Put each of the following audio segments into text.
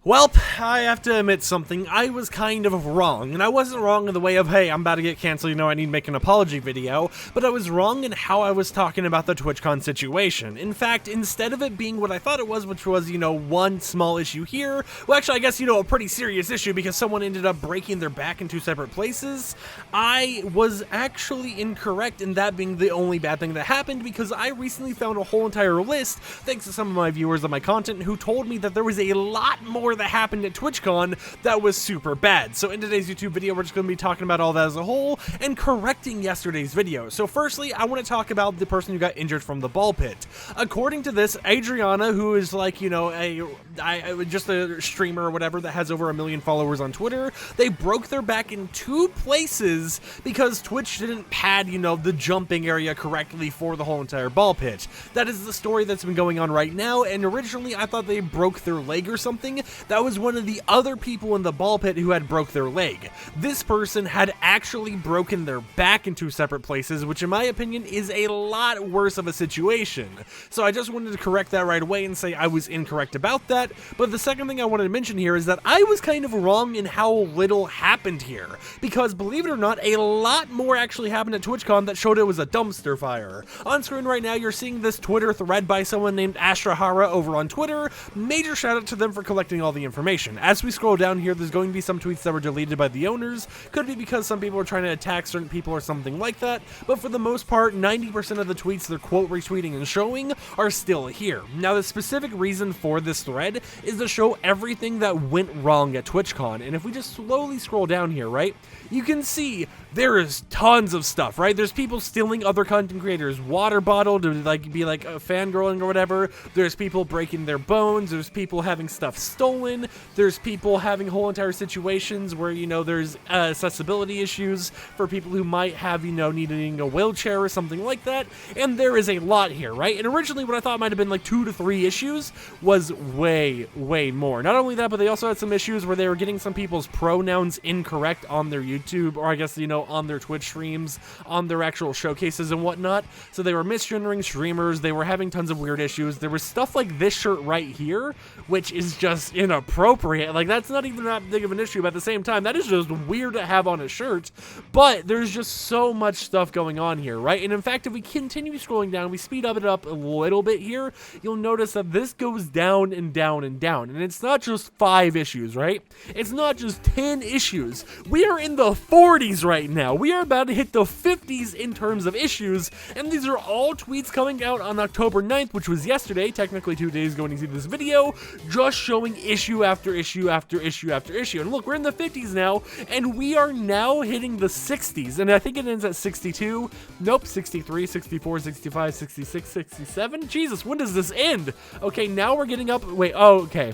Well, I have to admit something. I was kind of wrong, and I wasn't wrong in the way of, hey, I'm about to get canceled, I need to make an apology video, but I was wrong in how I was talking about the TwitchCon situation. In fact, instead of it being what I thought it was, which was, one small issue here, well, actually, I guess, a pretty serious issue because someone ended up breaking their back in two separate places, I was actually incorrect in that being the only bad thing that happened because I recently found a whole entire list, thanks to some of my viewers of my content, who told me that there was a lot more that happened at TwitchCon that was super bad. So in today's YouTube video, we're just going to be talking about all that as a whole and correcting yesterday's video. So firstly, I want to talk about the person who got injured from the ball pit. According to this, Adriana, who is like, just a streamer or whatever that has over 1 million followers on Twitter, they broke their back in two places because Twitch didn't pad, the jumping area correctly for the whole entire ball pit. That is the story that's been going on right now, and originally I thought they broke their leg or something. That was one of the other people in the ball pit who had broke their leg. This person had actually broken their back in two separate places, which in my opinion is a lot worse of a situation. So I just wanted to correct that right away and say I was incorrect about that. But the second thing I wanted to mention here is that I was kind of wrong in how little happened here. Because believe it or not, a lot more actually happened at TwitchCon that showed it was a dumpster fire. On screen right now, you're seeing this Twitter thread by someone named Astrahara over on Twitter. Major shout out to them for collecting all the information. As we scroll down here, there's going to be some tweets that were deleted by the owners. Could be because some people are trying to attack certain people or something like that, but for the most part, 90% of the tweets they're quote retweeting and showing are still here. Now, the specific reason for this thread is to show everything that went wrong at TwitchCon, and if we just slowly scroll down here, right, you can see there is tons of stuff, right? There's people stealing other content creators' water bottle to be like fangirling or whatever. There's people breaking their bones. There's people having stuff stolen. There's people having whole entire situations where, there's accessibility issues for people who might have, needing a wheelchair or something like that. And there is a lot here, right? And originally what I thought might have been like 2 to 3 issues was way, way more. Not only that, but they also had some issues where they were getting some people's pronouns incorrect on their YouTube, or I guess, on their Twitch streams, on their actual showcases and whatnot. So they were misgendering streamers. They were having tons of weird issues. There was stuff like this shirt right here, which is just inappropriate. Like, that's not even that big of an issue, but at the same time, that is just weird to have on a shirt. But there's just so much stuff going on here, right? And in fact, if we continue scrolling down, we speed it up a little bit here, you'll notice that this goes down and down and down. And it's not just 5 issues, right? It's not just 10 issues. We are in the 40s right now. We are about to hit the 50s in terms of issues, and these are all tweets coming out on October 9th, which was yesterday, technically 2 days ago when you see this video, just showing issue after issue after issue after issue. And look, we're in the 50s now, and we are now hitting the 60s, and I think it ends at 62. Nope, 63, 64, 65, 66, 67. Jesus, when does this end? Okay, now we're getting up. Wait, oh, okay.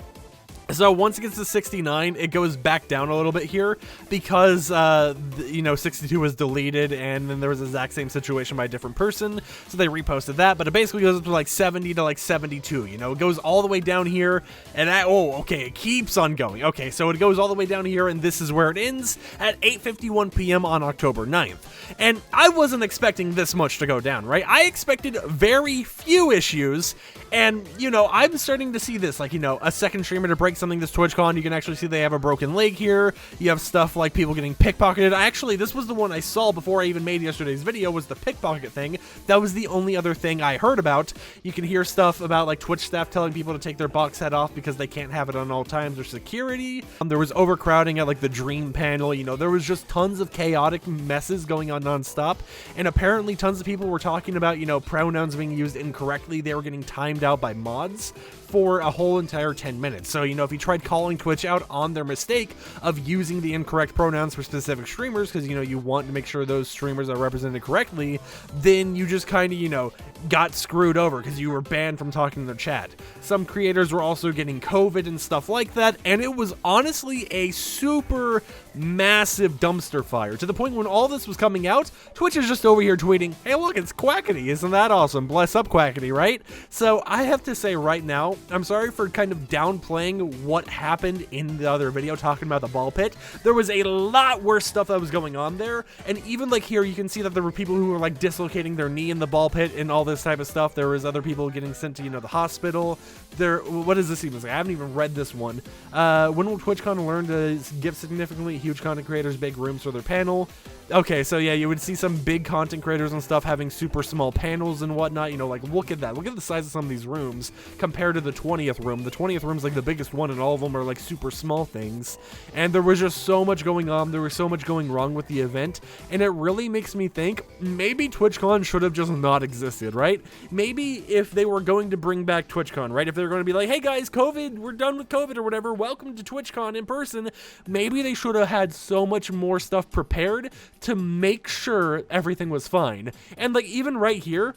So once it gets to 69, it goes back down a little bit here because, 62 was deleted and then there was the exact same situation by a different person. So they reposted that, but it basically goes up to like 70 to like 72, it goes all the way down here and it keeps on going. Okay, so it goes all the way down here and this is where it ends at 8:51 p.m. on October 9th. And I wasn't expecting this much to go down, right? I expected very few issues and, I'm starting to see this, like, a second streamer to break something this TwitchCon. You can actually see they have a broken leg here. You have stuff like people getting pickpocketed. Actually, this was the one I saw before I even made yesterday's video, was the pickpocket thing. That was the only other thing I heard about. You can hear stuff about like Twitch staff telling people to take their box head off because they can't have it on all times or security. There was overcrowding at like the dream panel. There was just tons of chaotic messes going on nonstop. And apparently tons of people were talking about, pronouns being used incorrectly. They were getting timed out by mods for a whole entire 10 minutes. So, if you tried calling Twitch out on their mistake of using the incorrect pronouns for specific streamers, because, you want to make sure those streamers are represented correctly, then you just kind of, got screwed over because you were banned from talking in their chat. Some creators were also getting COVID and stuff like that, and it was honestly a super massive dumpster fire, to the point when all this was coming out, Twitch is just over here tweeting, hey look, it's Quackity, isn't that awesome? Bless up Quackity, right? So I have to say right now, I'm sorry for kind of downplaying what happened in the other video talking about the ball pit. There was a lot worse stuff that was going on there, and even like here you can see that there were people who were like dislocating their knee in the ball pit and all this type of stuff. There was other people getting sent to, you know, the hospital. What does this even say? I haven't even read this one. When will TwitchCon learn to give significantly huge content creators big rooms for their panel? Okay, so yeah, you would see some big content creators and stuff having super small panels and whatnot. You know, like, look at that. Look at the size of some of these rooms compared to the 20th room. The 20th room is like the biggest one, and all of them are like super small things. And there was just so much going on. There was so much going wrong with the event. And it really makes me think maybe TwitchCon should have just not existed, right? Maybe if they were going to bring back TwitchCon, right? If they're going to be like, hey guys, COVID, we're done with COVID or whatever. Welcome to TwitchCon in person. Maybe they should have had so much more stuff prepared to make sure everything was fine. And like even right here,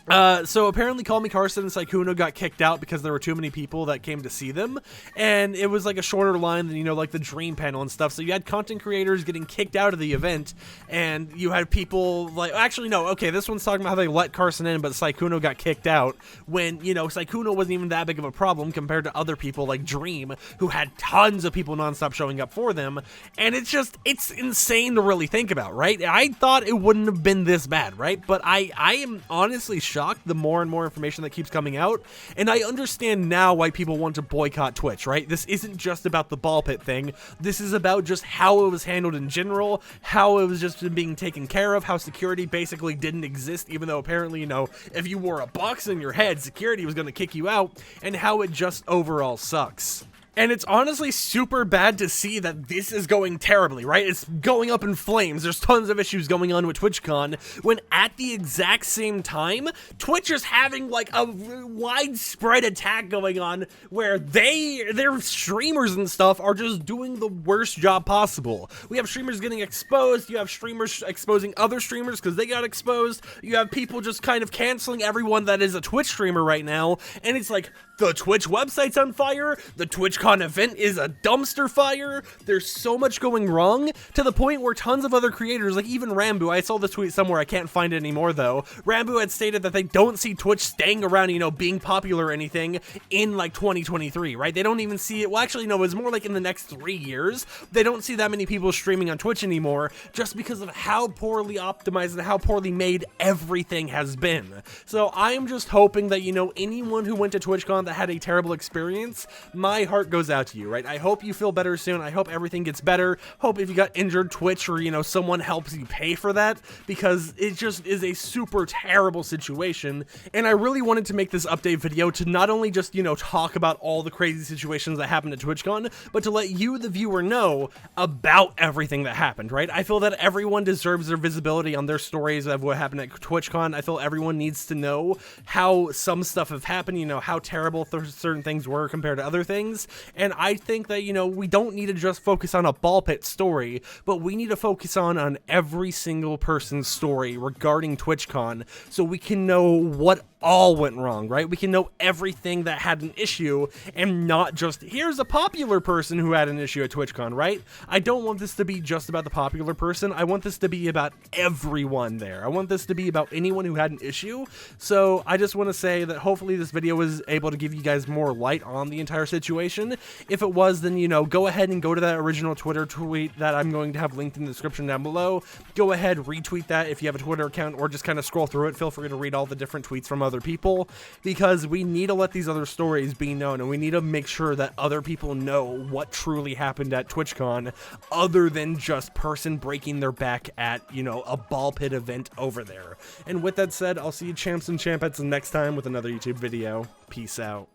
so apparently Call Me Carson and Sykkuno got kicked out because there were too many people that came to see them, and it was like a shorter line than, you know, like the Dream panel and stuff. So you had content creators getting kicked out of the event, and you had people like, actually no, okay, this one's talking about how they let Carson in, but Sykkuno got kicked out when, you know, Sykkuno wasn't even that big of a problem compared to other people like Dream, who had tons of people nonstop showing up for them. And it's insane to really think about, right? I thought it wouldn't have been this bad, right? But I am honestly shocked the more and more information that keeps coming out, and I understand now why people want to boycott Twitch, right? This isn't just about the ball pit thing. This is about just how it was handled in general, how it was just being taken care of, how security basically didn't exist, even though apparently, you know, if you wore a box in your head, security was going to kick you out, and how it just overall sucks. And it's honestly super bad to see that this is going terribly, right? It's going up in flames. There's tons of issues going on with TwitchCon, when at the exact same time, Twitch is having like a widespread attack going on where their streamers and stuff are just doing the worst job possible. We have streamers getting exposed. You have streamers exposing other streamers because they got exposed. You have people just kind of canceling everyone that is a Twitch streamer right now. And it's like, the Twitch website's on fire. The TwitchCon event is a dumpster fire. There's so much going wrong, to the point where tons of other creators, like even Rambo, I saw this tweet somewhere, I can't find it anymore though. Rambo had stated that they don't see Twitch staying around, you know, being popular or anything in like 2023, right? They don't even see it. Well, actually, no, it's more like in the next 3 years. They don't see that many people streaming on Twitch anymore, just because of how poorly optimized and how poorly made everything has been. So I'm just hoping that, you know, anyone who went to TwitchCon that had a terrible experience, my heart goes out to you, right? I hope you feel better soon. I hope everything gets better. Hope if you got injured, Twitch or, you know, someone helps you pay for that, because it just is a super terrible situation. And I really wanted to make this update video to not only just, you know, talk about all the crazy situations that happened at TwitchCon, but to let you, the viewer, know about everything that happened, right? I feel that everyone deserves their visibility on their stories of what happened at TwitchCon. I feel everyone needs to know how some stuff have happened, you know, how terrible certain things were compared to other things. And I think that, you know, we don't need to just focus on a ball pit story, but we need to focus on every single person's story regarding TwitchCon, so we can know what all went wrong, right? We can know everything that had an issue, and not just, here's a popular person who had an issue at TwitchCon, right? I don't want this to be just about the popular person. I want this to be about everyone there. I want this to be about anyone who had an issue. So I just want to say that hopefully this video was able to give you guys more light on the entire situation. If it was, then, you know, go ahead and go to that original Twitter tweet that I'm going to have linked in the description down below. Go ahead, retweet that if you have a Twitter account, or just kind of scroll through it. Feel free to read all the different tweets from other people, because we need to let these other stories be known, and we need to make sure that other people know what truly happened at TwitchCon, other than just person breaking their back at, you know, a ball pit event over there. And with that said, I'll see you champs and champettes next time with another YouTube video. Peace out.